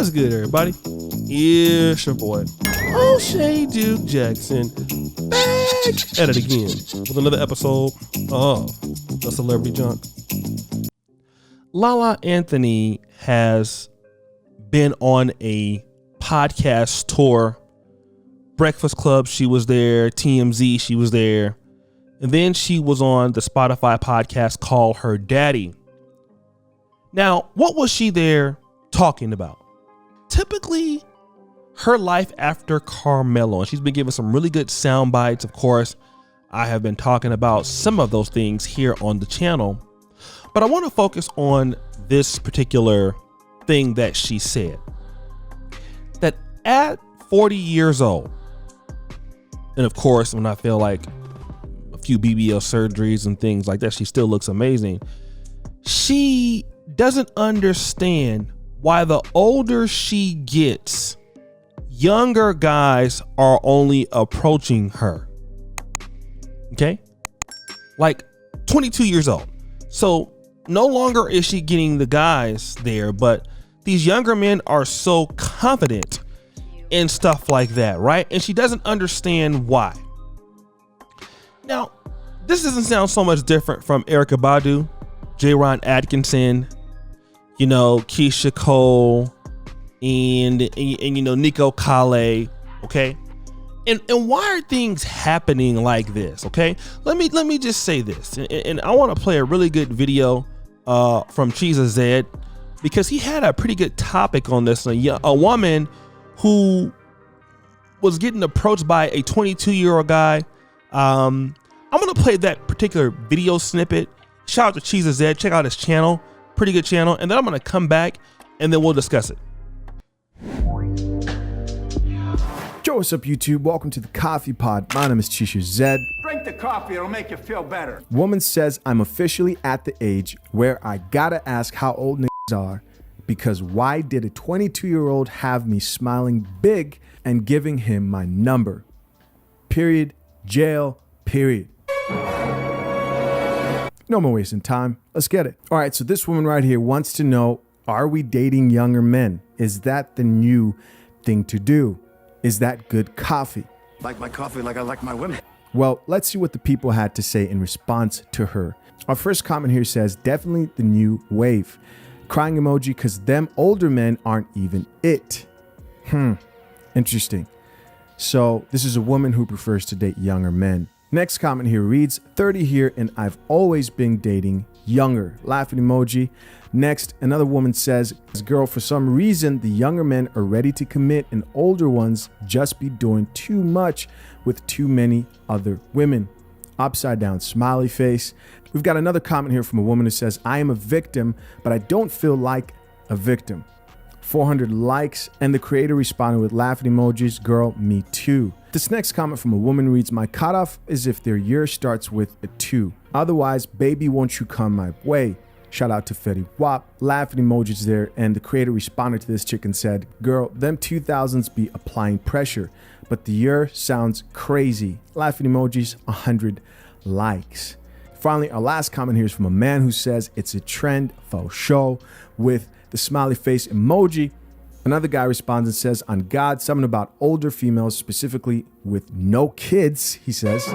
What's good, everybody? It's your boy, O'Shea Duke Jackson, back at it again with another episode of The Celebrity Junk. Lala Anthony has been on a podcast tour. Breakfast Club, she was there. TMZ, she was there. And then she was on the Spotify podcast called Her Daddy. Now, what was she there talking about? Typically, her life after Carmelo. And she's been giving some really good sound bites. Of course, I have been talking about some of those things here on the channel. But I want to focus on this particular thing that she said. That at 40 years old, and of course, when I feel like a few BBL surgeries and things like that, she still looks amazing. She doesn't understand why the older she gets, younger guys are only approaching her. Okay? Like 22 years old. So no longer is she getting the guys there, but these younger men are so confident in stuff like that, right? And she doesn't understand why. Now, this doesn't sound so much different from Erykah Badu, J-Ron Atkinson, you know, Keisha Cole, and you know, Nico Kale, okay? And why are things happening like this, okay? Let me just say this, and I want to play a really good video from Cheesa Zed, because he had a pretty good topic on this. A woman who was getting approached by a 22-year-old guy. I'm gonna play that particular video snippet. Shout out to Cheesa Zed. Check out his channel. Pretty good channel. And then I'm gonna come back and then we'll discuss it. Yo, what's up, YouTube? Welcome to the Coffee Pod. My name is Cheesa Zed. Drink the coffee, it'll make you feel better. Woman says I'm officially at the age where I gotta ask how old niggas are, because why did a 22-year-old have me smiling big and giving him my number? Period. Jail. Period. No more wasting time. Let's get it. All right, so this woman right here wants to know, are we dating younger men? Is that the new thing to do? Is that good coffee? Like my coffee like I like my women. Well, let's see what the people had to say in response to her. Our first comment here says, definitely the new wave. Crying emoji, because them older men aren't even it. Interesting. So this is a woman who prefers to date younger men. Next comment here reads, 30 here and I've always been dating younger. Laughing emoji. Next, another woman says, girl, for some reason, the younger men are ready to commit and older ones just be doing too much with too many other women. Upside down smiley face. We've got another comment here from a woman who says, I am a victim, but I don't feel like a victim. 400 likes, and the creator responded with laughing emojis. Girl, me too. This next comment from a woman reads, my cutoff is if their year starts with a 2. Otherwise, baby, won't you come my way? Shout out to Fetty Wap. Laughing emojis there, and the creator responded to this chick and said, girl, them 2000s be applying pressure, but the year sounds crazy. Laughing emojis, 100 likes. Finally, our last comment here is from a man who says it's a trend for show with the smiley face emoji. Another guy responds and says, on God, something about older females, specifically with no kids, he says.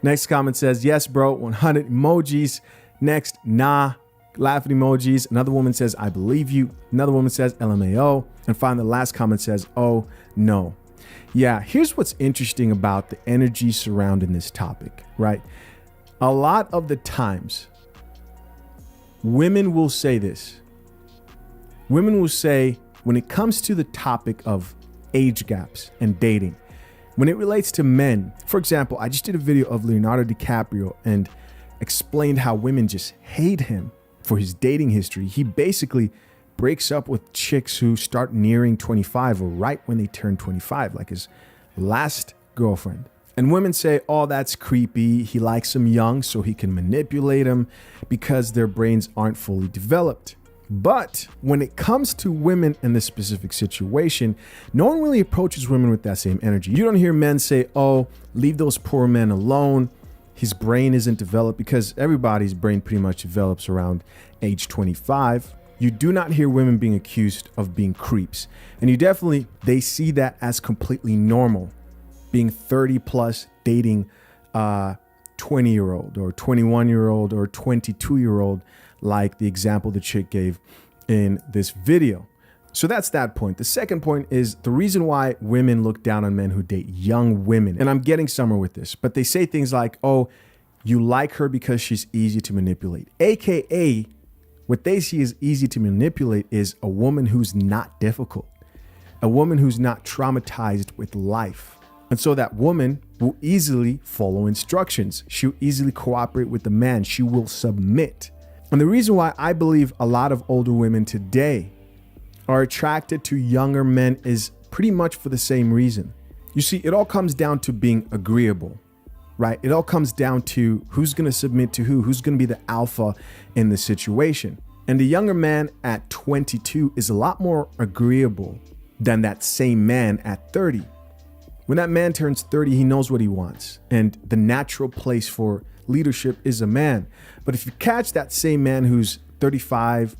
Next comment says, yes, bro, 100 emojis. Next, nah, laughing emojis. Another woman says, I believe you. Another woman says, LMAO. And finally, the last comment says, oh, no. Yeah, here's what's interesting about the energy surrounding this topic, right? A lot of the times, women will say this. Women will say, when it comes to the topic of age gaps and dating, when it relates to men, for example, I just did a video of Leonardo DiCaprio and explained how women just hate him for his dating history. He basically breaks up with chicks who start nearing 25 or right when they turn 25, like his last girlfriend. And women say, oh, that's creepy. He likes them young so he can manipulate them because their brains aren't fully developed. But when it comes to women in this specific situation, no one really approaches women with that same energy. You don't hear men say, oh, leave those poor men alone. His brain isn't developed, because everybody's brain pretty much develops around age 25. You do not hear women being accused of being creeps. And they see that as completely normal, being 30 plus, dating a 20-year-old or 21-year-old or 22-year-old, like the example the chick gave in this video. So that's that point. The second point is the reason why women look down on men who date young women. And I'm getting somewhere with this, but they say things like, oh, you like her because she's easy to manipulate. AKA, what they see as easy to manipulate is a woman who's not difficult, a woman who's not traumatized with life. And so that woman will easily follow instructions. She'll easily cooperate with the man. She will submit. And the reason why I believe a lot of older women today are attracted to younger men is pretty much for the same reason. You see, it all comes down to being agreeable, right? It all comes down to who's going to submit to who's going to be the alpha in the situation. And the younger man at 22 is a lot more agreeable than that same man at 30. When that man turns 30, he knows what he wants. And the natural place for leadership is a man. But if you catch that same man who's 35,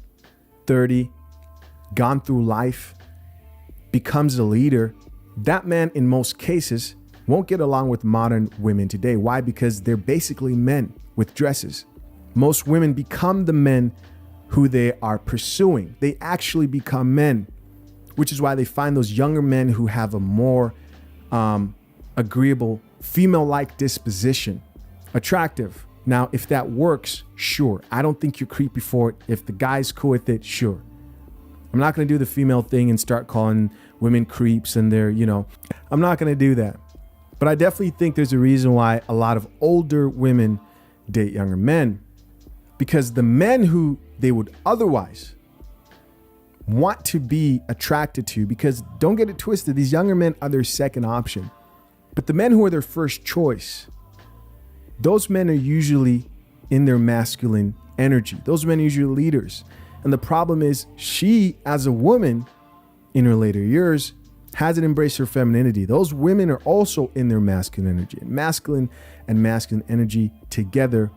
30, gone through life, becomes a leader, that man in most cases won't get along with modern women today. Why? Because they're basically men with dresses. Most women become the men who they are pursuing. They actually become men, which is why they find those younger men who have a more agreeable, female-like disposition attractive. Now, if that works, sure. I don't think you're creepy for it. If the guy's cool with it, sure. I'm not going to do the female thing and start calling women creeps and I'm not going to do that. But I definitely think there's a reason why a lot of older women date younger men, because the men who they would otherwise want to be attracted to, because don't get it twisted, these younger men are their second option. But the men who are their first choice, those men are usually in their masculine energy. Those men are usually leaders. And the problem is she, as a woman in her later years, hasn't embraced her femininity. Those women are also in their masculine energy. And masculine energy together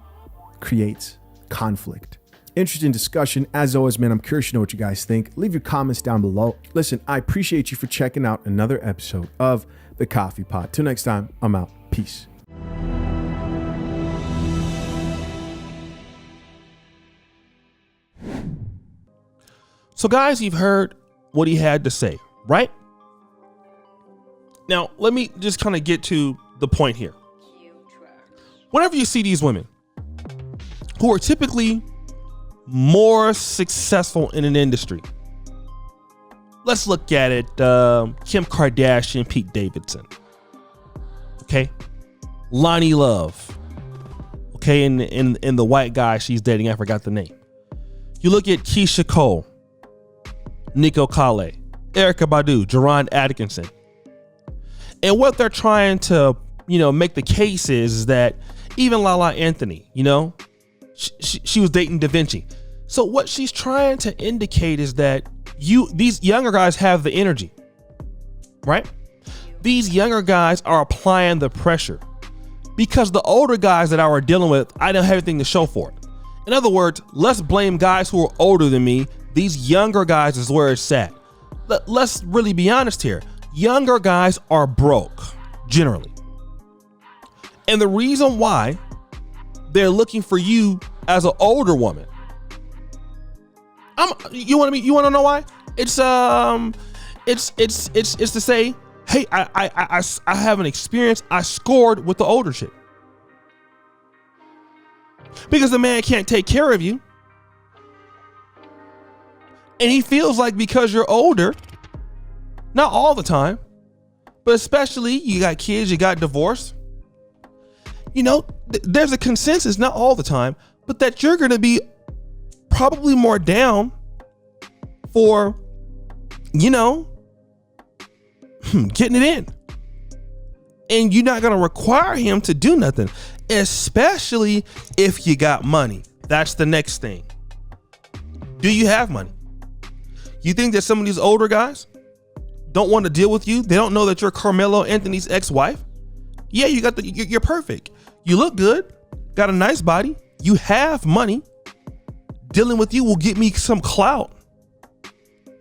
creates conflict. Interesting discussion. As always, man, I'm curious to know what you guys think. Leave your comments down below. Listen, I appreciate you for checking out another episode of The Coffee Pot. Till next time, I'm out. Peace. So guys, you've heard what he had to say, right? Now, let me just kind of get to the point here. Whenever you see these women who are typically more successful in an industry, let's look at it. Kim Kardashian, Pete Davidson. Okay. Lonnie Love. Okay. And the white guy she's dating, I forgot the name. You look at Keisha Cole, Nico Kale, Erykah Badu, Jerron Atkinson. And what they're trying to, make the case is that even Lala Anthony, she was dating Da Vinci. So what she's trying to indicate is that these younger guys have the energy, right? These younger guys are applying the pressure because the older guys that I were dealing with, I don't have anything to show for it. In other words, let's blame guys who are older than me. These younger guys is where it's at. Let's really be honest here. Younger guys are broke, generally. And the reason why they're looking for you as an older woman. You want to know why? It's to say, hey, I have an experience. I scored with the older chick. Because the man can't take care of you. And he feels like because you're older, not all the time, but especially you got kids, you got divorced, there's a consensus, not all the time, but that you're going to be probably more down for, getting it in. And you're not going to require him to do nothing, especially if you got money. That's the next thing. Do you have money? You think that some of these older guys don't want to deal with you? They don't know that you're Carmelo Anthony's ex-wife? Yeah, you're perfect. You look good, got a nice body, you have money. dealing with you will get me some clout.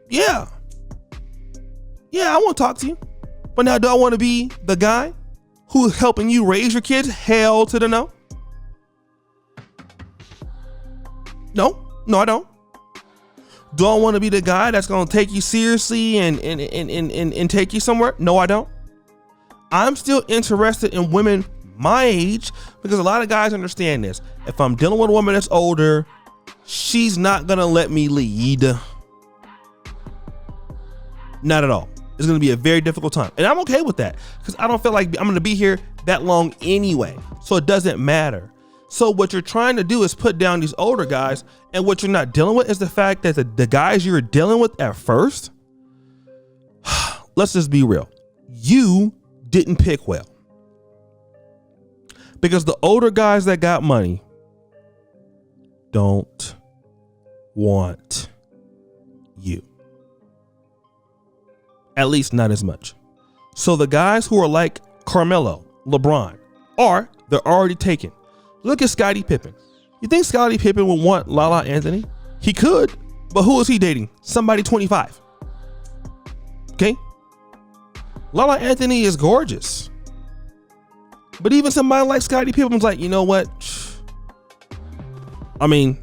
Yeah, I want to talk to you. But now, do I want to be the guy who's helping you raise your kids? Hell to the no. No, I don't. Do I want to be the guy that's going to take you seriously and take you somewhere? No, I don't. I'm still interested in women my age because a lot of guys understand this. If I'm dealing with a woman that's older, she's not going to let me lead. Not at all. It's going to be a very difficult time. And I'm okay with that because I don't feel like I'm going to be here that long anyway. So it doesn't matter. So what you're trying to do is put down these older guys, and what you're not dealing with is the fact that the guys you're dealing with at first, let's just be real. You didn't pick well. Because the older guys that got money don't want you. At least not as much. So the guys who are like Carmelo, LeBron, they're already taken. Look at Scottie Pippen. You think Scottie Pippen would want Lala Anthony? He could, but who is he dating? Somebody 25. Okay? Lala Anthony is gorgeous. But even somebody like Scottie Pippen's like, you know what? I mean,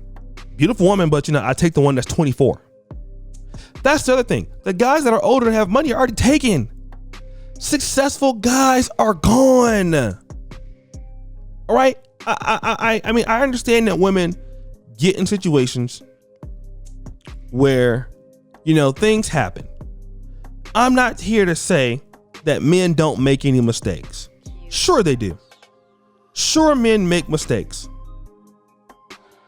beautiful woman, but I take the one that's 24. That's the other thing. The guys that are older and have money are already taken. Successful guys are gone. All right? I mean, I understand that women get in situations where, things happen. I'm not here to say that men don't make any mistakes. Sure they do. Sure men make mistakes.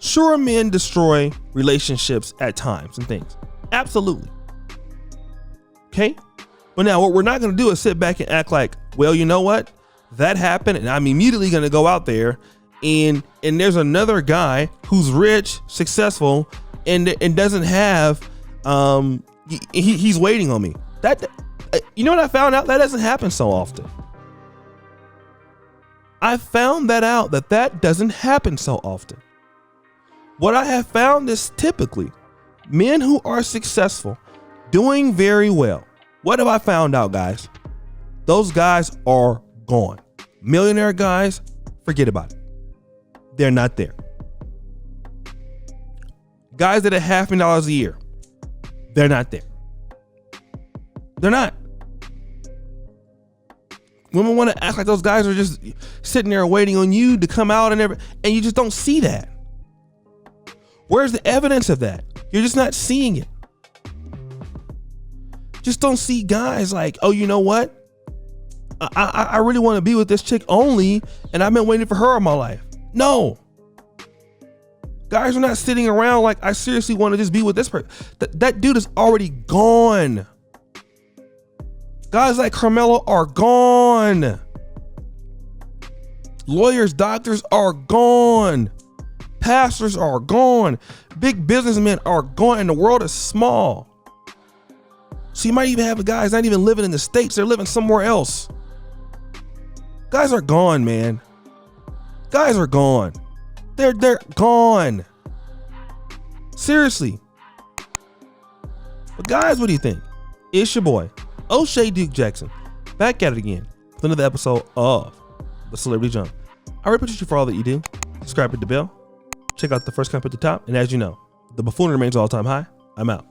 Sure men destroy relationships at times and things. Absolutely. Okay? But now what we're not going to do is sit back and act like, well, you know what? That happened and I'm immediately going to go out there and there's another guy who's rich, successful, and doesn't have, he's waiting on me. That, you know what I found out? That doesn't happen so often. I found that out that doesn't happen so often. What I have found is typically men who are successful, doing very well. What have I found out, guys? Those guys are gone. Millionaire guys, forget about it. They're not there. Guys that are $500,000 a year, they're not there. They're not. Women want to act like those guys are just sitting there waiting on you to come out and you just don't see that. Where's the evidence of that? You're just not seeing it. Just don't see guys like, oh, you know what? I really want to be with this chick only, and I've been waiting for her all my life. No. Guys are not sitting around like, I seriously want to just be with this person. That dude is already gone. Guys like Carmelo are gone. Lawyers, doctors are gone. Pastors are gone. Big businessmen are gone, and the world is small. So you might even have guys not even living in the States. They're living somewhere else. Guys are gone, man. Guys are gone. They're gone. Seriously. But guys, what do you think? It's your boy, O'Shea Duke Jackson, back at it again with another episode of The Celebrity Jump. I really appreciate you for all that you do. Subscribe, hit the bell. Check out the first comment at the top. And as you know, the buffoonery remains all time high. I'm out.